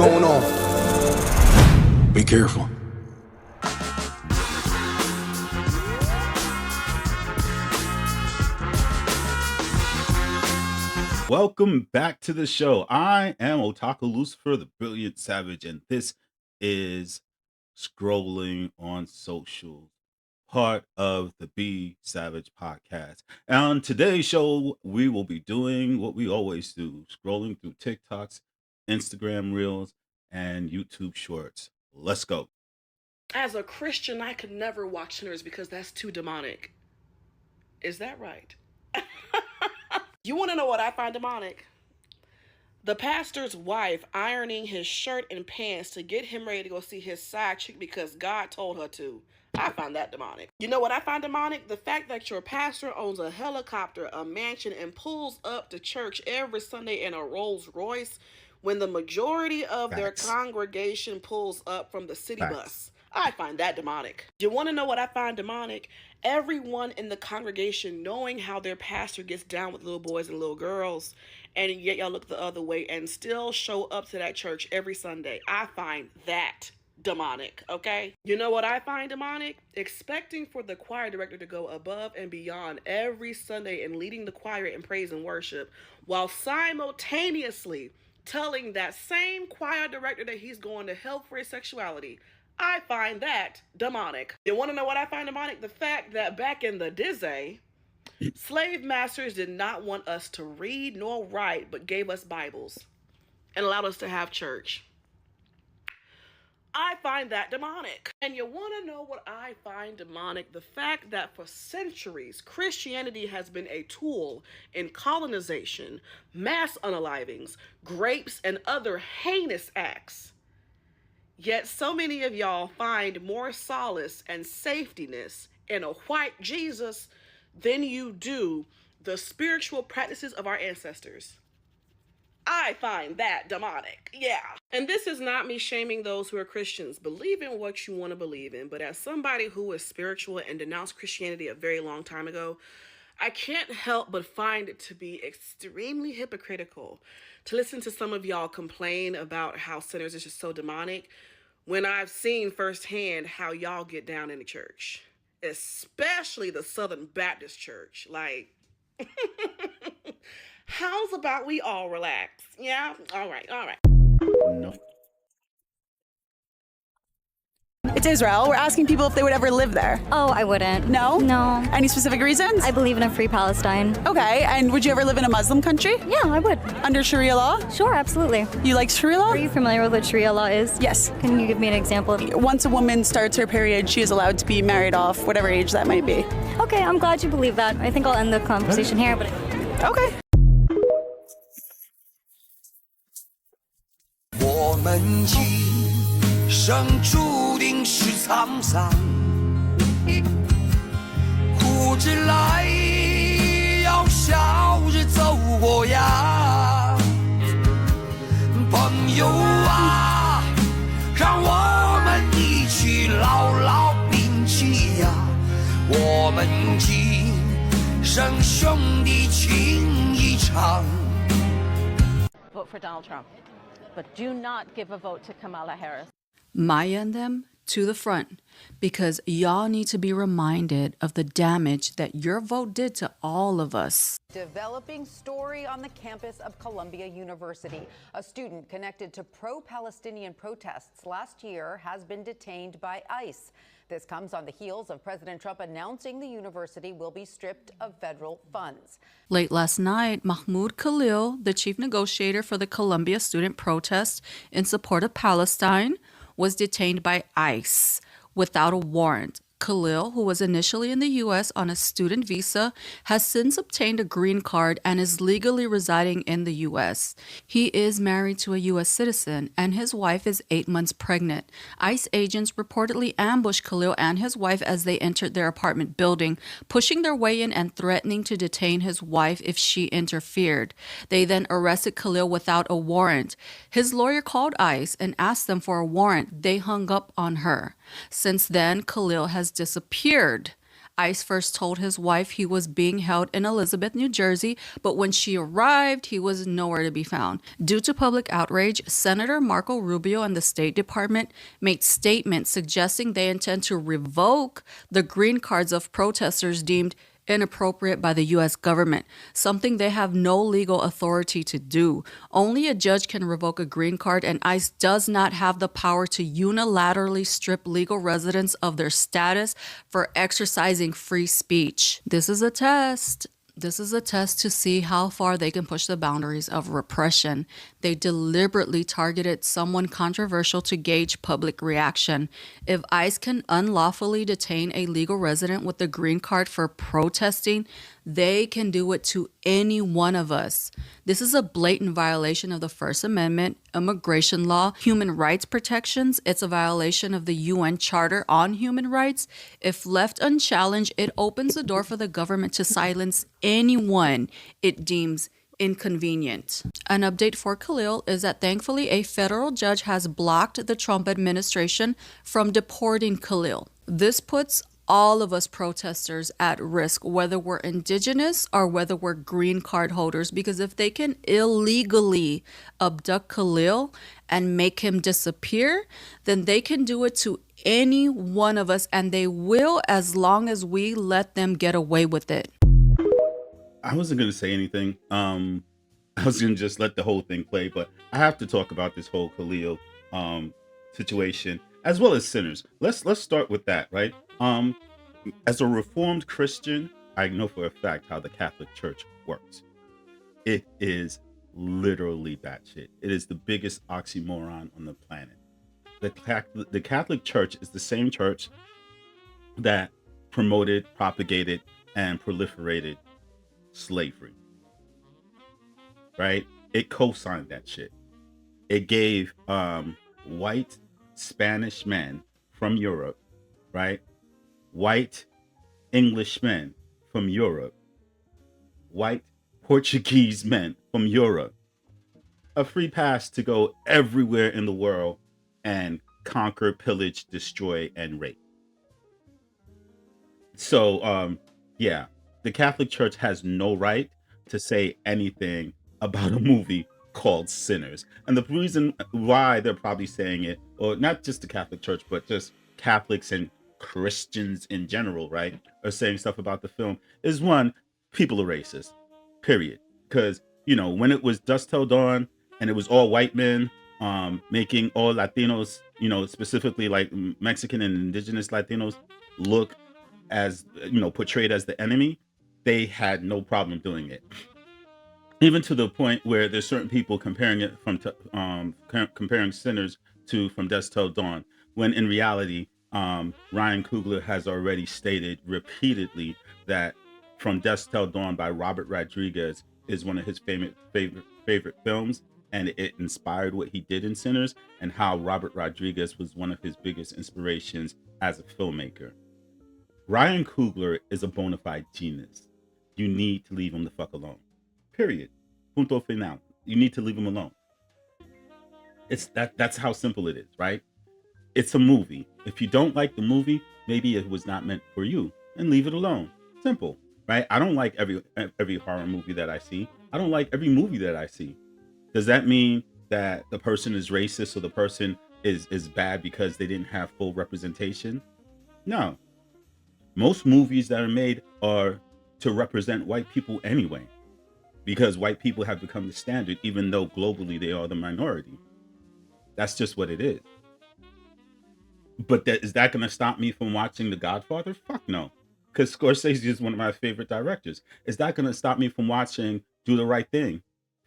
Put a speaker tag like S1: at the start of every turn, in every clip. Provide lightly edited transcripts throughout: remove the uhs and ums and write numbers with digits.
S1: going on. Be careful.
S2: Welcome back to the show. I am Otaku Lucifer, the Brilliant Savage, and this is Scrolling on Social, part of the Be Savage podcast. And on today's show, we will be doing what we always do, scrolling through TikToks, Instagram Reels, and YouTube Shorts. Let's go.
S3: As a Christian, I could never watch sinners because that's too demonic. Is that right? You want to know what I find demonic? The pastor's wife ironing his shirt and pants to get him ready to go see his side chick because God told her to. I find that demonic. You know what I find demonic? The fact that your pastor owns a helicopter, a mansion, and pulls up to church every Sunday in a Rolls Royce when the majority of their congregation pulls up from the city bus. I find that demonic. You want to know what I find demonic? Everyone in the congregation knowing how their pastor gets down with little boys and little girls, and yet y'all look the other way and still show up to that church every Sunday. I find that demonic, okay? You know what I find demonic? Expecting for the choir director to go above and beyond every Sunday and leading the choir in praise and worship while simultaneously telling that same choir director that he's going to hell for his sexuality. I find that demonic. You want to know what I find demonic? The fact that back in the Disney, slave masters did not want us to read nor write, but gave us Bibles and allowed us to have church. I find that demonic. And you want to know what I find demonic? The fact that for centuries, Christianity has been a tool in colonization, mass unalivings, rapes, and other heinous acts. Yet so many of y'all find more solace and safetyness in a white Jesus than you do the spiritual practices of our ancestors. I find that demonic. Yeah. And this is not me shaming those who are Christians. Believe in what you want to believe in. But as somebody who is spiritual and denounced Christianity a very long time ago, I can't help but find it to be extremely hypocritical to listen to some of y'all complain about how sinners is just so demonic when I've seen firsthand how y'all get down in the church, especially the Southern Baptist Church. Like, how's about we all relax? Yeah? All right.
S2: No.
S4: It's Israel. We're asking people if they would ever live there.
S5: Oh, I wouldn't.
S4: No?
S5: No.
S4: Any specific reasons?
S5: I believe in a free Palestine.
S4: Okay, and would you ever live in a Muslim country?
S5: Yeah, I would.
S4: Under Sharia law?
S5: Sure, absolutely.
S4: You like Sharia law?
S5: Are you familiar with what Sharia law is?
S4: Yes.
S5: Can you give me an example?
S4: Once a woman starts her period, she is allowed to be married off, whatever age that might be.
S5: Okay, I'm glad you believe that. I think I'll end the conversation here, but...
S4: Okay.
S6: 我们今生注定是沧桑，苦之来要笑着走过呀，朋友啊，让我们一起牢牢铭记呀，我们今生兄弟情一场。
S7: Vote for Donald Trump, but do not give a vote to Kamala Harris.
S8: Maya and them to the front, because y'all need to be reminded of the damage that your vote did to all of us.
S9: Developing story on the campus of Columbia University. A student connected to pro-Palestinian protests last year has been detained by ICE. This comes on the heels of President Trump announcing the university will be stripped of federal funds.
S8: Late last night, Mahmoud Khalil, the chief negotiator for the Columbia student protest in support of Palestine, was detained by ICE without a warrant. Khalil, who was initially in the U.S. on a student visa, has since obtained a green card and is legally residing in the U.S. He is married to a U.S. citizen, and his wife is 8 months pregnant. ICE agents reportedly ambushed Khalil and his wife as they entered their apartment building, pushing their way in and threatening to detain his wife if she interfered. They then arrested Khalil without a warrant. His lawyer called ICE and asked them for a warrant. They hung up on her. Since then, Khalil has disappeared. ICE first told his wife he was being held in Elizabeth, New Jersey, but when she arrived, he was nowhere to be found. Due to public outrage, Senator Marco Rubio and the State Department made statements suggesting they intend to revoke the green cards of protesters deemed inappropriate by the U.S. government, something they have no legal authority to do. Only a judge can revoke a green card, and ICE does not have the power to unilaterally strip legal residents of their status for exercising free speech. This is a test. This is a test to see how far they can push the boundaries of repression. They deliberately targeted someone controversial to gauge public reaction. If ICE can unlawfully detain a legal resident with a green card for protesting, they can do it to any one of us. This is a blatant violation of the First Amendment, immigration law, human rights protections. It's a violation of the UN Charter on Human Rights. If left unchallenged, it opens the door for the government to silence anyone it deems inconvenient. An update for Khalil is that thankfully a federal judge has blocked the Trump administration from deporting Khalil. This puts all of us protesters at risk, whether we're indigenous or whether we're green card holders, because if they can illegally abduct Khalil and make him disappear, then they can do it to any one of us, and they will, as long as we let them get away with it.
S2: I wasn't going to say anything. I was going to just let the whole thing play, but I have to talk about this whole Khalil situation, as well as sinners. Let's start with that, right? As a Reformed Christian, I know for a fact how the Catholic Church works. It is literally batshit. It is the biggest oxymoron on the planet. The Catholic Church is the same church that promoted, propagated, and proliferated slavery. Right? It co-signed that shit. It gave white Spanish men from Europe, right? White English men from Europe, white Portuguese men from Europe, a free pass to go everywhere in the world and conquer, pillage, destroy, and rape. So, yeah, the Catholic Church has no right to say anything about a movie called Sinners. And the reason why they're probably saying it, or not just the Catholic Church, but just Catholics and Christians in general, right, are saying stuff about the film, is one, people are racist, period. Because, you know, when it was Dusk Till Dawn and it was all white men making all Latinos, you know, specifically like Mexican and indigenous Latinos look as, you know, portrayed as the enemy, they had no problem doing it. Even to the point where there's certain people comparing it comparing Sinners to From Dusk Till Dawn, when in reality, Ryan Coogler has already stated repeatedly that From Dusk Till Dawn by Robert Rodriguez is one of his favorite films, and it inspired what he did in Sinners, and how Robert Rodriguez was one of his biggest inspirations as a filmmaker. Ryan Coogler is a bona fide genius. You need to leave him the fuck alone. Period. Punto final. You need to leave him alone. That's how simple it is, right? It's a movie. If you don't like the movie, maybe it was not meant for you, and leave it alone. Simple, right? I don't like every horror movie that I see. I don't like every movie that I see. Does that mean that the person is racist or the person is bad because they didn't have full representation? No. Most movies that are made are to represent white people anyway, because white people have become the standard, even though globally they are the minority. That's just what it is. But is that going to stop me from watching The Godfather? Fuck no. Because Scorsese is one of my favorite directors. Is that going to stop me from watching Do the Right Thing?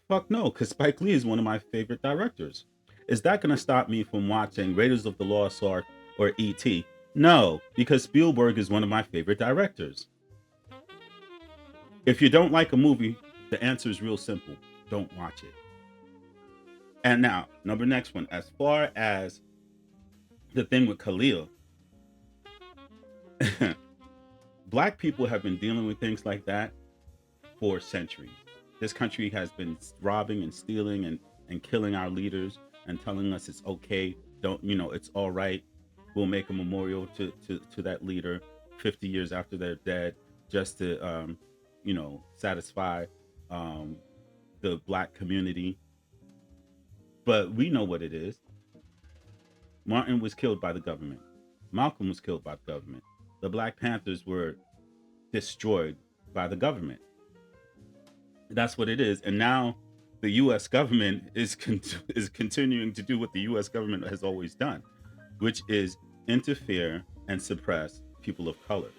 S2: Fuck no, because Spike Lee is one of my favorite directors. Is that going to stop me from watching Raiders of the Lost Ark or E.T.? No, because Spielberg is one of my favorite directors. If you don't like a movie, the answer is real simple. Don't watch it. And now, next one. As far as the thing with Khalil, Black people have been dealing with things like that for centuries. This country has been robbing and stealing and killing our leaders and telling us it's okay. Don't, it's all right. We'll make a memorial to that leader. 50 years after they're dead, just to, satisfy the black community. But we know what it is. Martin was killed by the government. Malcolm was killed by the government. The Black Panthers were destroyed by the government. That's what it is. And now the U.S. government is continuing to do what the U.S. government has always done, which is interfere and suppress people of color.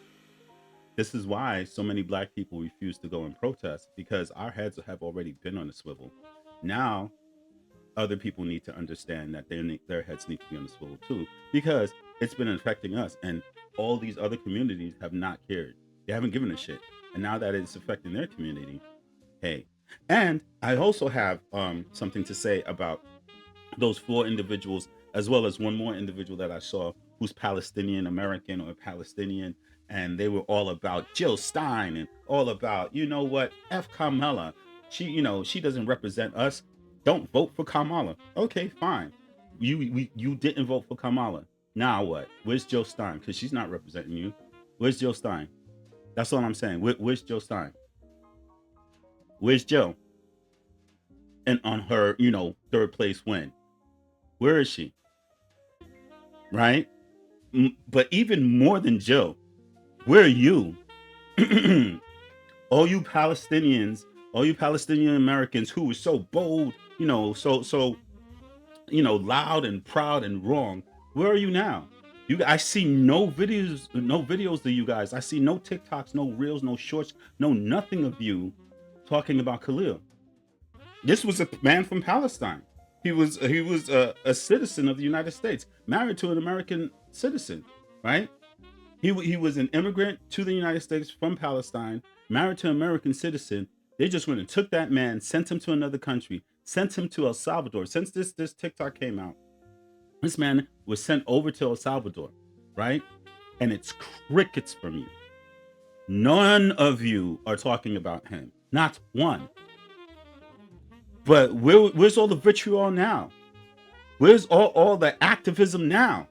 S2: This is why so many black people refuse to go and protest, because our heads have already been on a swivel. Now, other people need to understand that their heads need to be on the swivel too, because it's been affecting us, and all these other communities have not cared. They haven't given a shit. And now that it's affecting their community, hey. And I also have something to say about those 4 individuals, as well as one more individual that I saw who's Palestinian American or Palestinian, and they were all about Jill Stein and all about, you know what, F Kamala. She doesn't represent us. Don't vote for Kamala. Okay, fine. You didn't vote for Kamala. Now what? Where's Jill Stein? Because she's not representing you. Where's Jill Stein? That's all I'm saying. Where's Jill Stein? Where's Jill? And on her, 3rd place win. Where is she? Right? But even more than Jill, where are you? All you Palestinians, all you Palestinian Americans who were so bold, so loud and proud and wrong, where are you now? I see no videos of you guys. I see no TikToks, no reels, no shorts, no nothing of you talking about Khalil. This was a man from Palestine. He was a citizen of the United States, married to an American citizen, right? He was an immigrant to the United States from Palestine, married to an American citizen. They just went and took that man, sent him to another country, sent him to El Salvador. Since this TikTok came out, this man was sent over to El Salvador, right? And it's crickets from you. None of you are talking about him. Not one. But where's all the vitriol now? Where's all the activism now?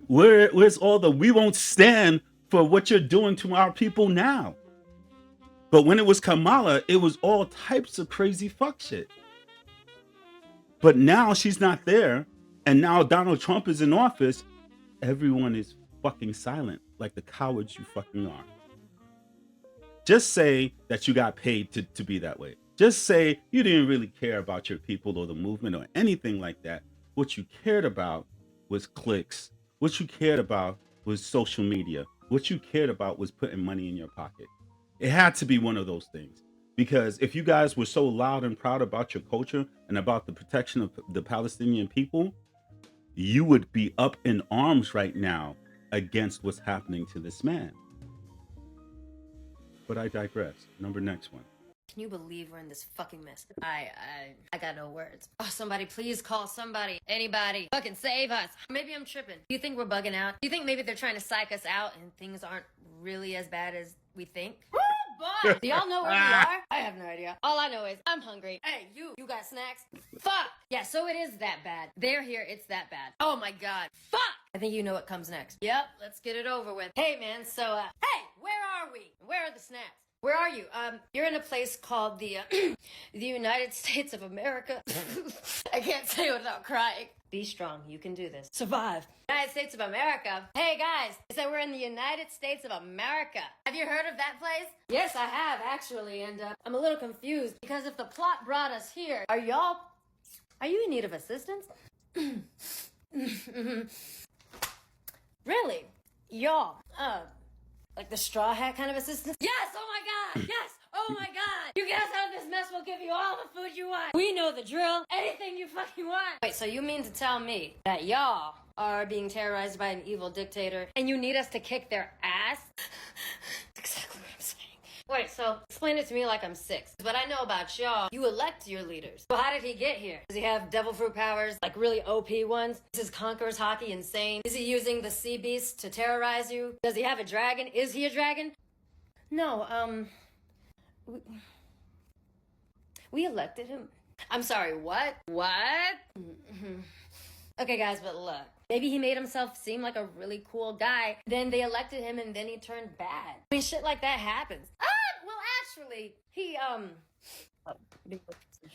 S2: Where's all the we won't stand for what you're doing to our people now? But when it was Kamala, it was all types of crazy fuck shit. But now she's not there, and now Donald Trump is in office. Everyone is fucking silent, like the cowards you fucking are. Just say that you got paid to be that way. Just say you didn't really care about your people or the movement or anything like that. What you cared about was clicks. What you cared about was social media. What you cared about was putting money in your pocket. It had to be one of those things. Because if you guys were so loud and proud about your culture and about the protection of the Palestinian people, you would be up in arms right now against what's happening to this man. But I digress. Next one.
S10: Can you believe we're in this fucking mess? I got no words. Oh, somebody please call somebody. Anybody. Fucking save us. Maybe I'm tripping. Do you think we're bugging out? Do you think maybe they're trying to psych us out and things aren't really as bad as we think? But do y'all know where we are? I have no idea. All I know is I'm hungry. Hey, you got snacks? Fuck! Yeah, so it is that bad. They're here, it's that bad. Oh my god. Fuck! I think you know what comes next. Yep, let's get it over with. Hey man, so, hey, where are we? Where are the snacks? Where are you? You're in a place called the United States of America. I can't say it without crying. Be strong, you can do this. Survive. United States of America. Hey guys, I said we're in the United States of America. Have you heard of that place? Yes, I have actually, and I'm a little confused because if the plot brought us here, are you in need of assistance? Really? Y'all, like the straw hat kind of assistance? Yes, oh my god, yes, oh my god. You guys out of this mess will give you all the food you want. We know the drill, anything you fucking want. Wait, so you mean to tell me that y'all are being terrorized by an evil dictator and you need us to kick their ass? Exactly what I'm saying. Wait, so explain it to me like I'm 6. What I know about y'all, you elect your leaders. So how did he get here? Does he have devil fruit powers, like really OP ones? Is his Conqueror's hockey insane? Is he using the sea beast to terrorize you? Does he have a dragon? Is he a dragon? No, we elected him. I'm sorry, what? What? Okay, guys, but look. Maybe he made himself seem like a really cool guy. Then they elected him and then he turned bad. I mean, shit like that happens. Well, actually, he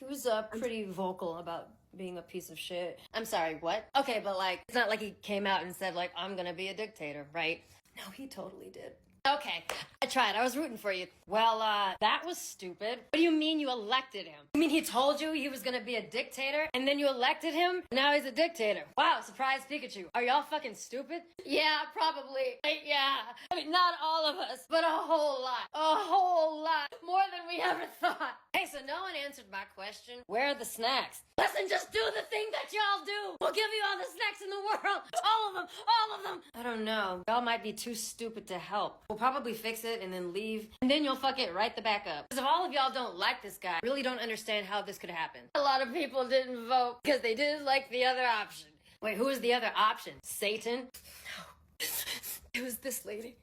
S10: was pretty vocal about being a piece of shit. I'm sorry, what? Okay, but like, it's not like he came out and said like, I'm gonna be a dictator, right? No, he totally did. Okay, I tried. I was rooting for you. Well, that was stupid. What do you mean you elected him? You mean he told you he was gonna be a dictator, and then you elected him? Now he's a dictator. Wow, surprise Pikachu. Are y'all fucking stupid? Yeah, probably. Yeah. I mean, not all of us, but a whole lot. A whole lot. More than we ever thought. Hey, so no one answered my question. Where are the snacks? Listen, just do the thing that y'all do. We'll give you all the snacks in the world. All of them. All of them. I don't know. Y'all might be too stupid to help. We'll probably fix it and then leave. And then you'll fuck it right the back up. Because if all of y'all don't like this guy, really don't understand how this could happen. A lot of people didn't vote because they didn't like the other option. Wait, who was the other option? Satan? No. It was this lady.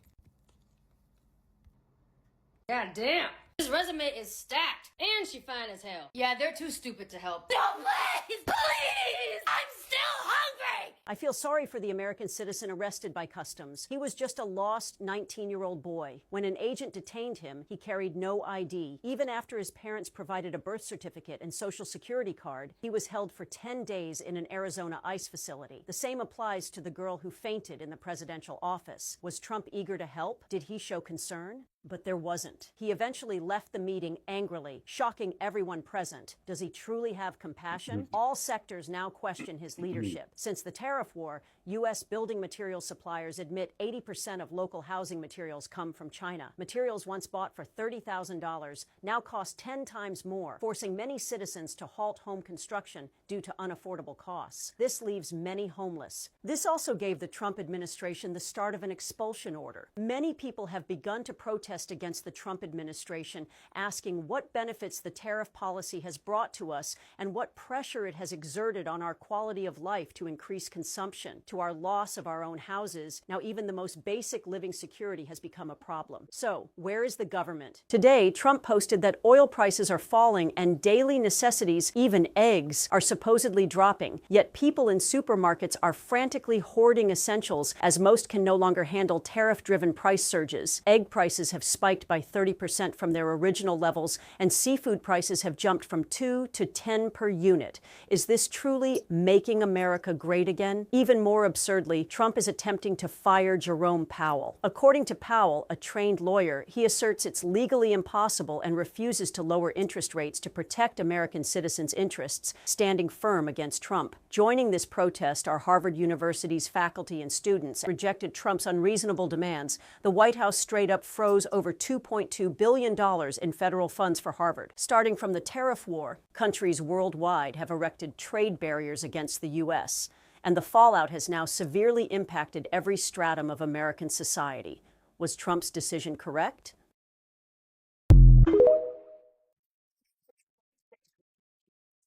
S10: God damn. His resume is stacked, and she fine as hell. Yeah, they're too stupid to help. No, please! Please! I'm still hungry!
S11: I feel sorry for the American citizen arrested by customs. He was just a lost 19-year-old boy. When an agent detained him, he carried no ID. Even after his parents provided a birth certificate and social security card, he was held for 10 days in an Arizona ICE facility. The same applies to the girl who fainted in the presidential office. Was Trump eager to help? Did he show concern? But there wasn't. He eventually left the meeting angrily, shocking everyone present. Does he truly have compassion? All sectors now question his leadership. Since the tariff war, U.S. building material suppliers admit 80% of local housing materials come from China. Materials once bought for $30,000 now cost 10 times more, forcing many citizens to halt home construction due to unaffordable costs. This leaves many homeless. This also gave the Trump administration the start of an expulsion order. Many people have begun to protest against the Trump administration, asking what benefits the tariff policy has brought to us and what pressure it has exerted on our quality of life to increase consumption, to our loss of our own houses. Now, even the most basic living security has become a problem. So, where is the government? Today, Trump posted that oil prices are falling and daily necessities, even eggs, are supposedly dropping. Yet people in supermarkets are frantically hoarding essentials as most can no longer handle tariff-driven price surges. Egg prices have spiked by 30% from their original levels, and seafood prices have jumped from 2 to 10 per unit. Is this truly making America great again? Even more absurdly, Trump is attempting to fire Jerome Powell. According to Powell, a trained lawyer, he asserts it's legally impossible and refuses to lower interest rates to protect American citizens' interests, standing firm against Trump. Joining this protest are Harvard University's faculty and students, rejected Trump's unreasonable demands. The White House straight up froze over $2.2 billion in federal funds for Harvard. Starting from the tariff war, countries worldwide have erected trade barriers against the U.S., and the fallout has now severely impacted every stratum of American society. Was Trump's decision correct?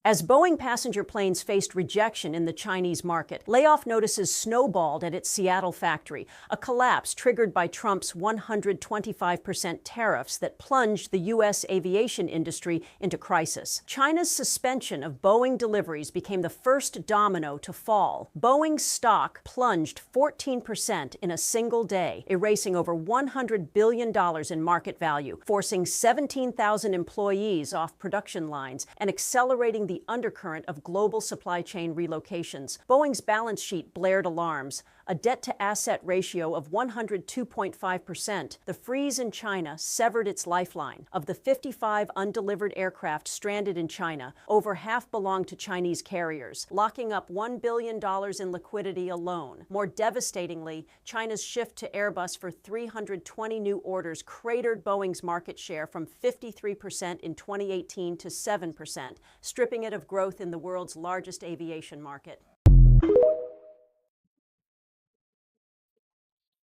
S11: As Boeing passenger planes faced rejection in the Chinese market, layoff notices snowballed at its Seattle factory, a collapse triggered by Trump's 125% tariffs that plunged the U.S. aviation industry into crisis. China's suspension of Boeing deliveries became the first domino to fall. Boeing's stock plunged 14% in a single day, erasing over $100 billion in market value, forcing 17,000 employees off production lines and accelerating the undercurrent of global supply chain relocations. Boeing's balance sheet blared alarms. A debt-to-asset ratio of 102.5%. The freeze in China severed its lifeline. Of the 55 undelivered aircraft stranded in China, over half belonged to Chinese carriers, locking up $1 billion in liquidity alone. More devastatingly, China's shift to Airbus for 320 new orders cratered Boeing's market share from 53% in 2018 to 7%, stripping it of growth in the world's largest aviation market.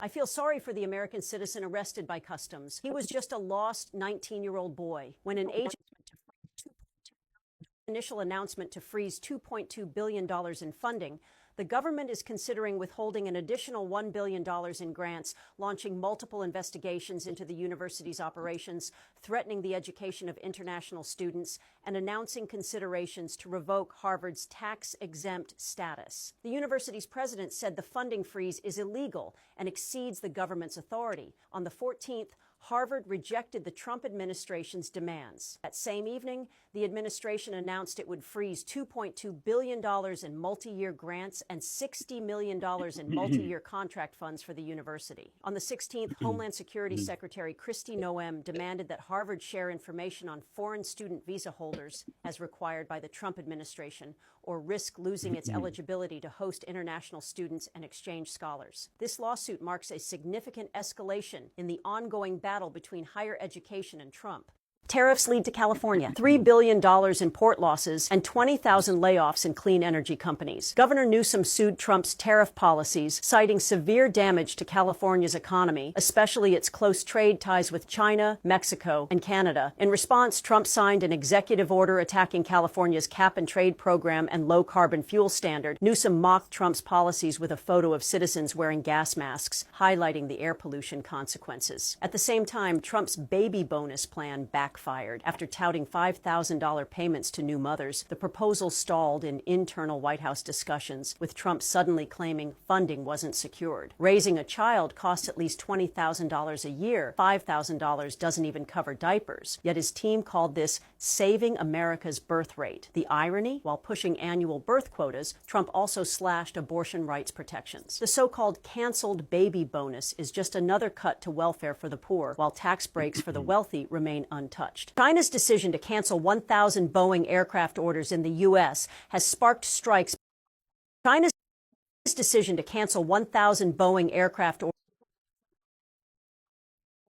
S11: I feel sorry for the American citizen arrested by customs. He was just a lost 19-year-old boy. When an agent initial announcement to freeze $2.2 billion in funding, The government is considering withholding an additional $1 billion in grants, launching multiple investigations into the university's operations, threatening the education of international students, and announcing considerations to revoke Harvard's tax-exempt status. The university's president said the funding freeze is illegal and exceeds the government's authority. On the 14th, Harvard rejected the Trump administration's demands. That same evening, the administration announced it would freeze $2.2 billion in multi-year grants and $60 million in multi-year contract funds for the university. On the 16th, Homeland Security Secretary Kristi Noem demanded that Harvard share information on foreign student visa holders as required by the Trump administration, or risk losing its eligibility to host international students and exchange scholars. This lawsuit marks a significant escalation in the ongoing battle between higher education and Trump. Tariffs lead to California, $3 billion in port losses, and 20,000 layoffs in clean energy companies. Governor Newsom sued Trump's tariff policies, citing severe damage to California's economy, especially its close trade ties with China, Mexico, and Canada. In response, Trump signed an executive order attacking California's cap-and-trade program and low-carbon fuel standard. Newsom mocked Trump's policies with a photo of citizens wearing gas masks, highlighting the air pollution consequences. At the same time, Trump's baby bonus plan backfired. After touting $5,000 payments to new mothers, the proposal stalled in internal White House discussions, with Trump suddenly claiming funding wasn't secured. Raising a child costs at least $20,000 a year. $5,000 doesn't even cover diapers. Yet his team called this saving America's birth rate. The irony? While pushing annual birth quotas, Trump also slashed abortion rights protections. The so-called canceled baby bonus is just another cut to welfare for the poor, while tax breaks for the wealthy remain untouched. China's decision to cancel 1,000 Boeing aircraft orders in the U.S. has sparked strikes. China's decision to cancel 1,000 Boeing aircraft orders.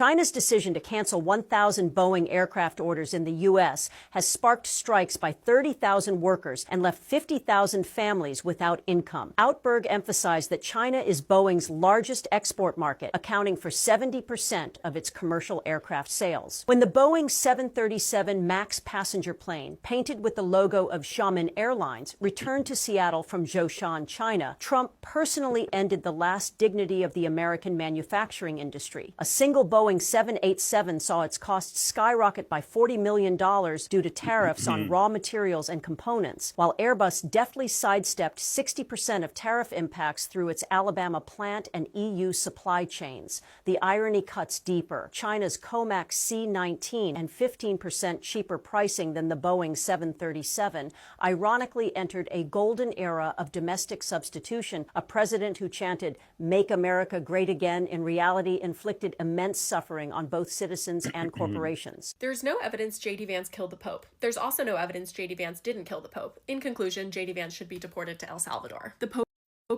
S11: China's decision to cancel 1,000 Boeing aircraft orders in the U.S. has sparked strikes by 30,000 workers and left 50,000 families without income. Outberg emphasized that China is Boeing's largest export market, accounting for 70% of its commercial aircraft sales. When the Boeing 737 MAX passenger plane, painted with the logo of Xiamen Airlines, returned to Seattle from Zhoushan, China, Trump personally ended the last dignity of the American manufacturing industry. A single Boeing 787 saw its costs skyrocket by $40 million due to tariffs on raw materials and components, while Airbus deftly sidestepped 60% of tariff impacts through its Alabama plant and EU supply chains. The irony cuts deeper. China's Comac C-19 and 15% cheaper pricing than the Boeing 737 ironically entered a golden era of domestic substitution. A president who chanted, "Make America Great Again," in reality inflicted immense suffering on both citizens and corporations.
S12: There's no evidence J.D. Vance killed the Pope. There's also no evidence J.D. Vance didn't kill the Pope. In conclusion, J.D. Vance should be deported to El Salvador. The Pope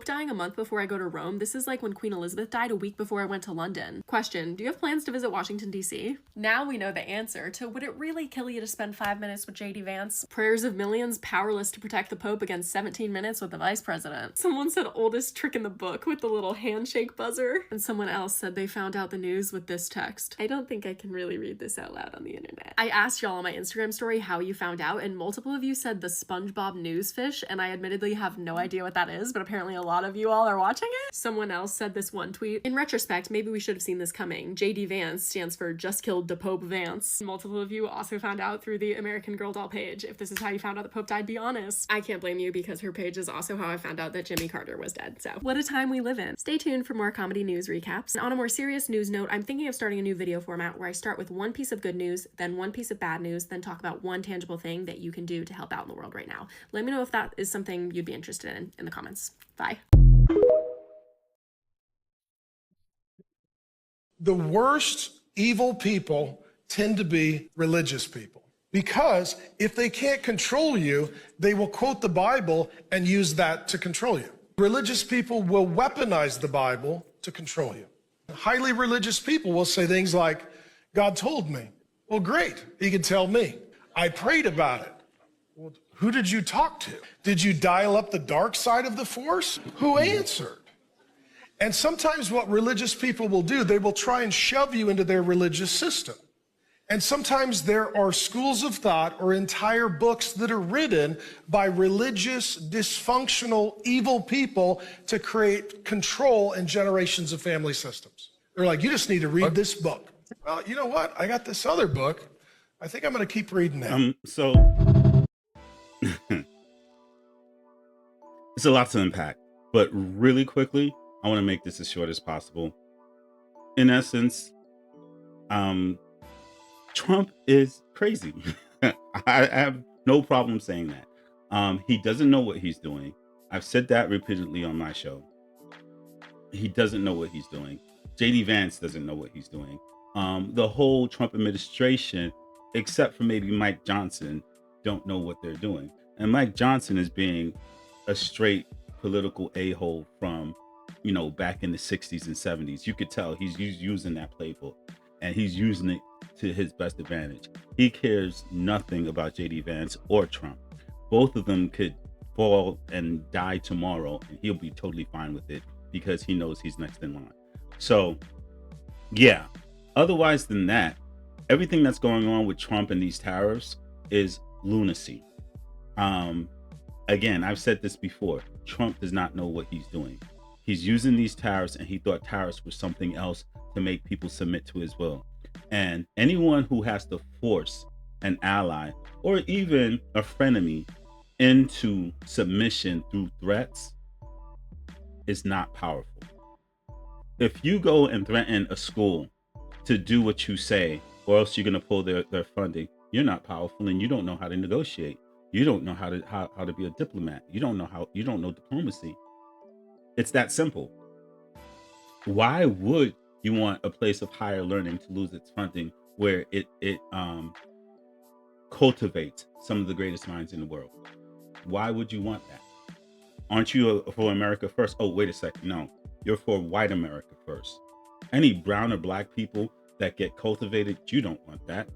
S12: dying a month before I go to Rome. This is like when Queen Elizabeth died a week before I went to London. Question, do you have plans to visit Washington, D.C.? Now we know the answer to would it really kill you to spend 5 minutes with J.D. Vance? Prayers of millions powerless to protect the Pope against 17 minutes with the Vice President. Someone said oldest trick in the book with the little handshake buzzer. And someone else said they found out the news with this text. I don't think I can really read this out loud on the internet. I asked y'all on my Instagram story how you found out, and multiple of you said the SpongeBob newsfish, and I admittedly have no idea what that is, but apparently a lot of you all are watching it. Someone else said this one tweet. In retrospect, maybe we should have seen this coming. JD Vance stands for Just Killed the Pope Vance. Multiple of you also found out through the American Girl doll page. If this is how you found out the Pope died, be honest. I can't blame you because her page is also how I found out that Jimmy Carter was dead. So what a time we live in. Stay tuned for more comedy news recaps. And on a more serious news note, I'm thinking of starting a new video format where I start with one piece of good news, then one piece of bad news, then talk about one tangible thing that you can do to help out in the world right now. Let me know if that is something you'd be interested in the comments. Bye.
S13: The worst evil people tend to be religious people, because if they can't control you, they will quote the Bible and use that to control you. Religious people will weaponize the Bible to control you. Highly religious people will say things like, God told me. Well, great, he can tell me. I prayed about it. Well, who did you talk to? Did you dial up the dark side of the force? Who answered? And sometimes what religious people will do, they will try and shove you into their religious system. And sometimes there are schools of thought or entire books that are written by religious, dysfunctional, evil people to create control in generations of family systems. They're like, you just need to read this book. Well, you know what? I got this other book. I think I'm going to keep reading that.
S2: So it's a lot to unpack, but really quickly, I want to make this as short as possible. In essence, Trump is crazy. I have no problem saying that. He doesn't know what he's doing. I've said that repeatedly on my show. He doesn't know what he's doing. JD Vance doesn't know what he's doing. The whole Trump administration, except for maybe Mike Johnson, don't know what they're doing. And Mike Johnson is being a straight political a-hole from, back in the 60s and 70s. You could tell he's using that playbook, and he's using it to his best advantage. He cares nothing about JD Vance or Trump. Both of them could fall and die tomorrow, and he'll be totally fine with it because he knows he's next in line. So, yeah. Otherwise than that, everything that's going on with Trump and these tariffs is lunacy. Again, I've said this before. Trump does not know what he's doing. He's using these tariffs, and he thought tariffs were something else to make people submit to his will. And anyone who has to force an ally or even a frenemy into submission through threats is not powerful. If you go and threaten a school to do what you say, or else you're going to pull their funding, you're not powerful, and you don't know how to negotiate. You don't know how to be a diplomat. You don't know diplomacy. It's that simple. Why would you want a place of higher learning to lose its funding where it cultivates some of the greatest minds in the world? Why would you want that? Aren't you for America first? Oh, wait a second. No, you're for white America first. Any brown or black people that get cultivated, you don't want that.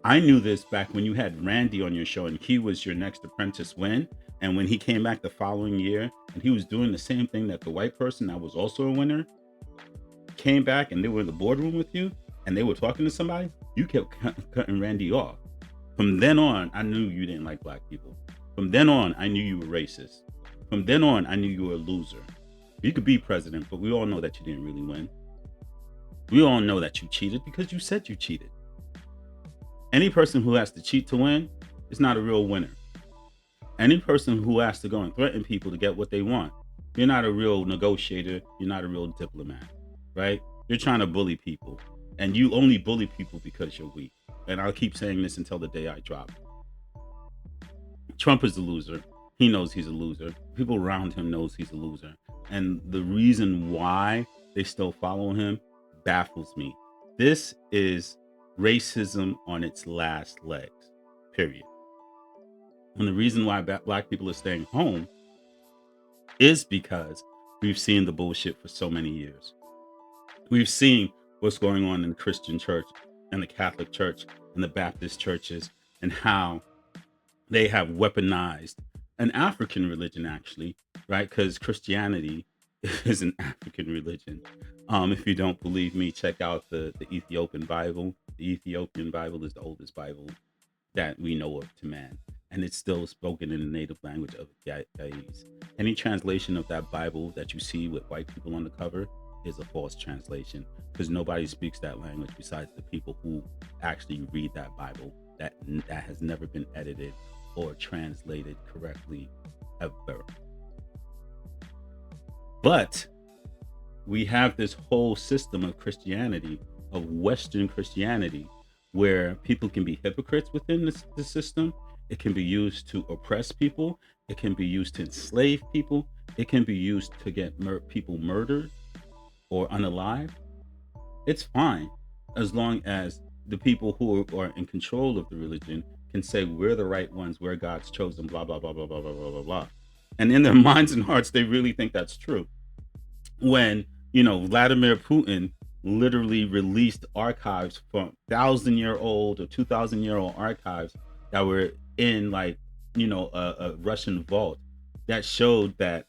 S2: I knew this back when you had Randy on your show and he was your next apprentice win. And when he came back the following year and he was doing the same thing that the white person that was also a winner came back, and they were in the boardroom with you and they were talking to somebody, you kept cutting Randy off. From then on, I knew you didn't like black people. From then on, I knew you were racist. From then on, I knew you were a loser. You could be president, but we all know that you didn't really win. We all know that you cheated because you said you cheated. Any person who has to cheat to win is not a real winner. Any person who has to go and threaten people to get what they want, you're not a real negotiator. You're not a real diplomat, right? You're trying to bully people, and you only bully people because you're weak. And I'll keep saying this until the day I drop. Trump is the loser. He knows he's a loser. People around him knows he's a loser. And the reason why they still follow him baffles me. This is racism on its last legs, period. And the reason why black people are staying home is because we've seen the bullshit for so many years. We've seen what's going on in the Christian church and the Catholic church and the Baptist churches, and how they have weaponized an African religion, actually, right? Because Christianity is an African religion. If you don't believe me, check out the Ethiopian Bible. The Ethiopian Bible is the oldest Bible that we know of to man, and it's still spoken in the native language of Gais. Any translation of that Bible that you see with white people on the cover is a false translation, because nobody speaks that language besides the people who actually read that Bible. That has never been edited or translated correctly ever. But we have this whole system of Christianity, of Western Christianity, where people can be hypocrites within the system. It can be used to oppress people. It can be used to enslave people. It can be used to get people murdered or unalive. It's fine as long as the people who are in control of the religion can say we're the right ones, we're God's chosen, blah, blah, blah, blah, blah, blah, blah, blah, blah. And in their minds and hearts, they really think that's true. When, Vladimir Putin literally released archives from 1,000-year-old or 2,000-year-old archives that were in a Russian vault that showed that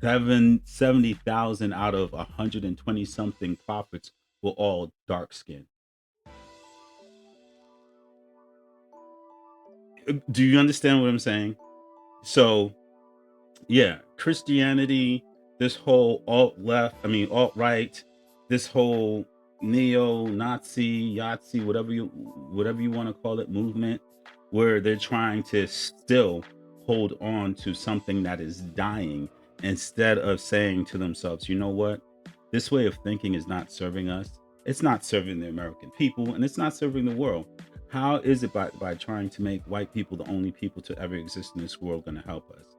S2: 70,000 out of 120 something prophets were all dark skinned. Do you understand what I'm saying? So, yeah, Christianity, this whole alt right, this whole neo-Nazi, Yahtzee, whatever you want to call it, movement, where they're trying to still hold on to something that is dying instead of saying to themselves, you know what? This way of thinking is not serving us. It's not serving the American people, and it's not serving the world. How is it by trying to make white people the only people to ever exist in this world going to help us?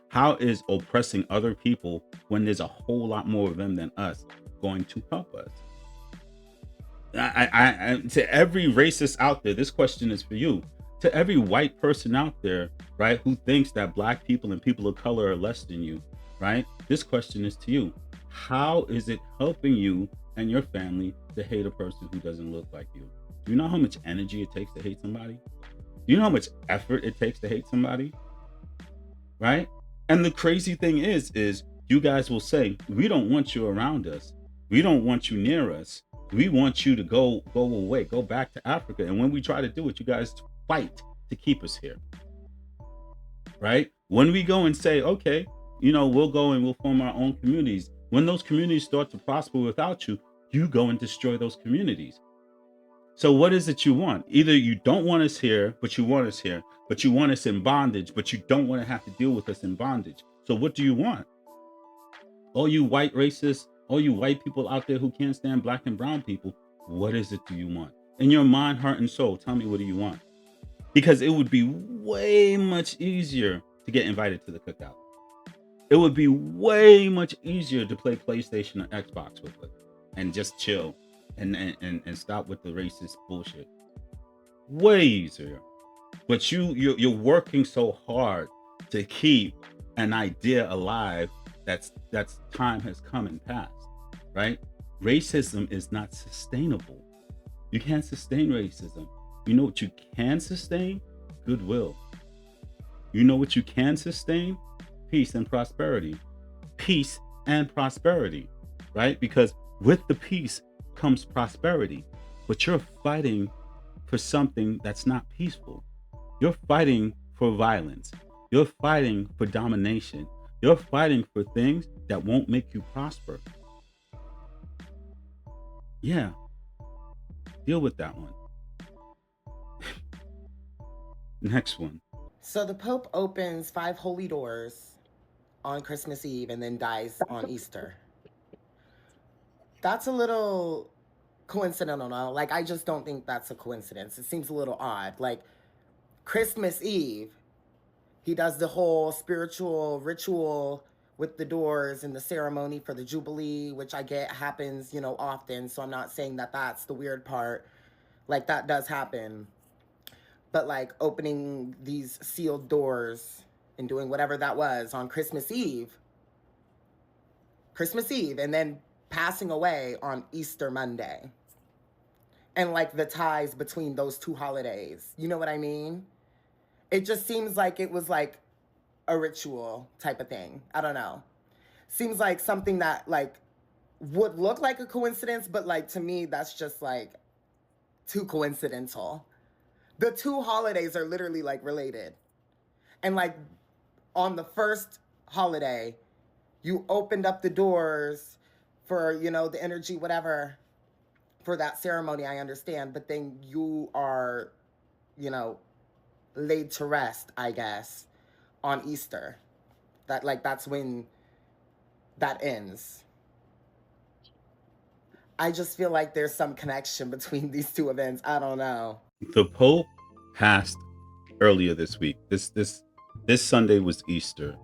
S2: How is oppressing other people when there's a whole lot more of them than us going to help us? I to every racist out there, this question is for you. To every white person out there, right, who thinks that black people and people of color are less than you, right? This question is to you. How is it helping you and your family to hate a person who doesn't look like you? Do you know how much energy it takes to hate somebody? Do you know how much effort it takes to hate somebody? Right? And the crazy thing is you guys will say, we don't want you around us. We don't want you near us. We want you to go away, go back to Africa. And when we try to do it, you guys fight to keep us here. Right? When we go and say, okay, we'll go and we'll form our own communities. When those communities start to prosper without you, you go and destroy those communities. So what is it you want? Either you don't want us here, but you want us here, but you want us in bondage, but you don't want to have to deal with us in bondage. So what do you want? All you white racists, all you white people out there who can't stand black and brown people, what is it do you want? In your mind, heart, and soul, tell me, what do you want? Because it would be way much easier to get invited to the cookout. It would be way much easier to play PlayStation or Xbox with it and just chill and stop with the racist bullshit. Way easier. But you're working so hard to keep an idea alive that's time has come and passed, right? Racism is not sustainable. You can't sustain racism. You know what you can sustain? Goodwill. You know what you can sustain? Peace and prosperity. Peace and prosperity, right? Because with the peace comes prosperity, but you're fighting for something that's not peaceful. You're fighting for violence. You're fighting for domination. You're fighting for things that won't make you prosper. Yeah. Deal with that one. Next one.
S14: So the Pope opens 5 holy doors on Christmas Eve and then dies on Easter. That's a little coincidental, no? Like, I just don't think that's a coincidence. It seems a little odd. Like, Christmas Eve, he does the whole spiritual ritual with the doors and the ceremony for the Jubilee, which I get happens, often. So I'm not saying that that's the weird part. Like, that does happen. But, like, opening these sealed doors and doing whatever that was on Christmas Eve, and then passing away on Easter Monday. And, like, the ties between those two holidays. You know what I mean? It just seems like it was, like, a ritual type of thing. I don't know. Seems like something that, like, would look like a coincidence, but, like, to me, that's just, like, too coincidental. The two holidays are literally, like, related. And, like, on the first holiday, you opened up the doors for, the energy, whatever, for that ceremony, I understand. But then you are, laid to rest, I guess, on Easter. That's when that ends. I just feel like there's some connection between these two events. I don't know.
S2: The Pope passed earlier this week. This Sunday was Easter.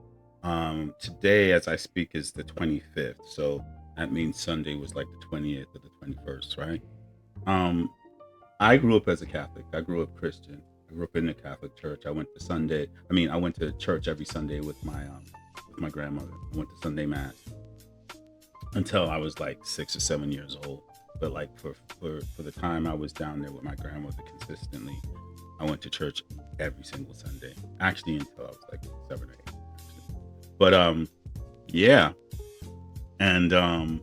S2: Today, as I speak, is the 25th. So that means Sunday was like the 20th or the 21st, right? I grew up as a Catholic. I grew up Christian. I grew up in the Catholic Church. I went to church every Sunday with my grandmother. I went to Sunday Mass until I was like 6 or 7 years old. But like for the time I was down there with my grandmother consistently, I went to church every single Sunday. Actually, until I was like 7 or 8. Actually. But yeah, and the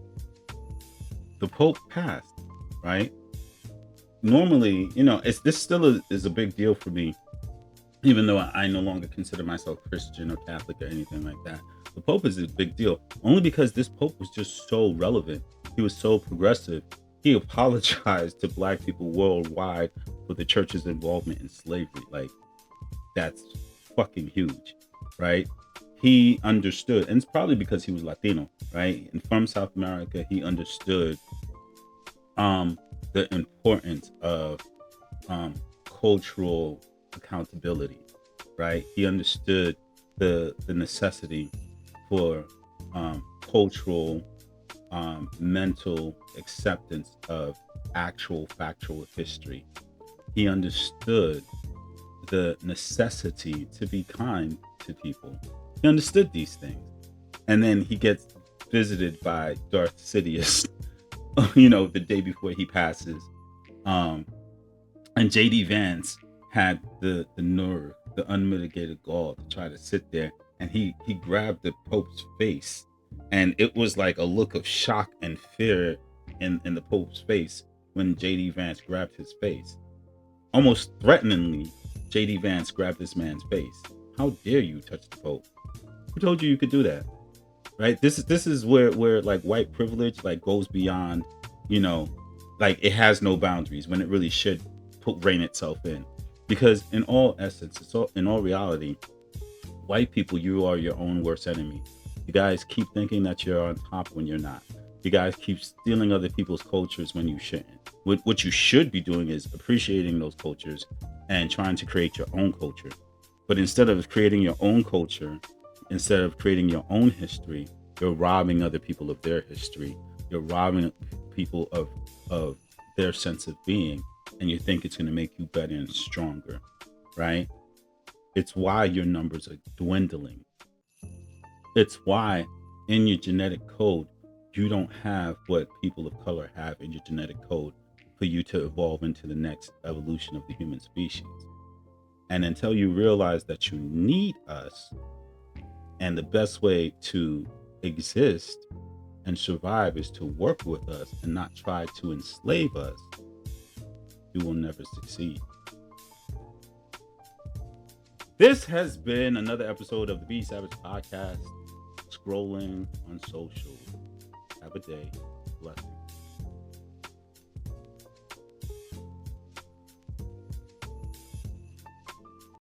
S2: Pope passed, right? Normally, this still is a big deal for me. even though I no longer consider myself Christian or Catholic or anything like that. The Pope is a big deal, only because this Pope was just so relevant. He was so progressive. He apologized to Black people worldwide for the church's involvement in slavery. Like, that's fucking huge, right? He understood, and it's probably because he was Latino, right? And from South America, he understood the importance of cultural accountability, right? He understood the necessity for cultural mental acceptance of actual factual history. He understood the necessity to be kind to people. He understood these things. And then he gets visited by Darth Sidious, the day before he passes. And J.D. Vance had the nerve, the unmitigated gall to try to sit there, and he grabbed the Pope's face, and it was like a look of shock and fear in the Pope's face when J.D. Vance grabbed his face. Almost threateningly, J.D. Vance grabbed this man's face. How dare you touch the Pope? Who told you could do that? Right? This is where like white privilege like goes beyond, like it has no boundaries when it really should rein itself in. Because in all essence, in all reality, white people, you are your own worst enemy. You guys keep thinking that you're on top when you're not. You guys keep stealing other people's cultures when you shouldn't. What you should be doing is appreciating those cultures and trying to create your own culture. But instead of creating your own culture, instead of creating your own history, you're robbing other people of their history. You're robbing people of their sense of being. And you think it's going to make you better and stronger, right? It's why your numbers are dwindling. It's why in your genetic code, you don't have what people of color have in your genetic code for you to evolve into the next evolution of the human species. And until you realize that you need us, and the best way to exist and survive is to work with us and not try to enslave us, you will never succeed. This has been another episode of the B Savage Podcast, scrolling on social. Have a day. Blessings.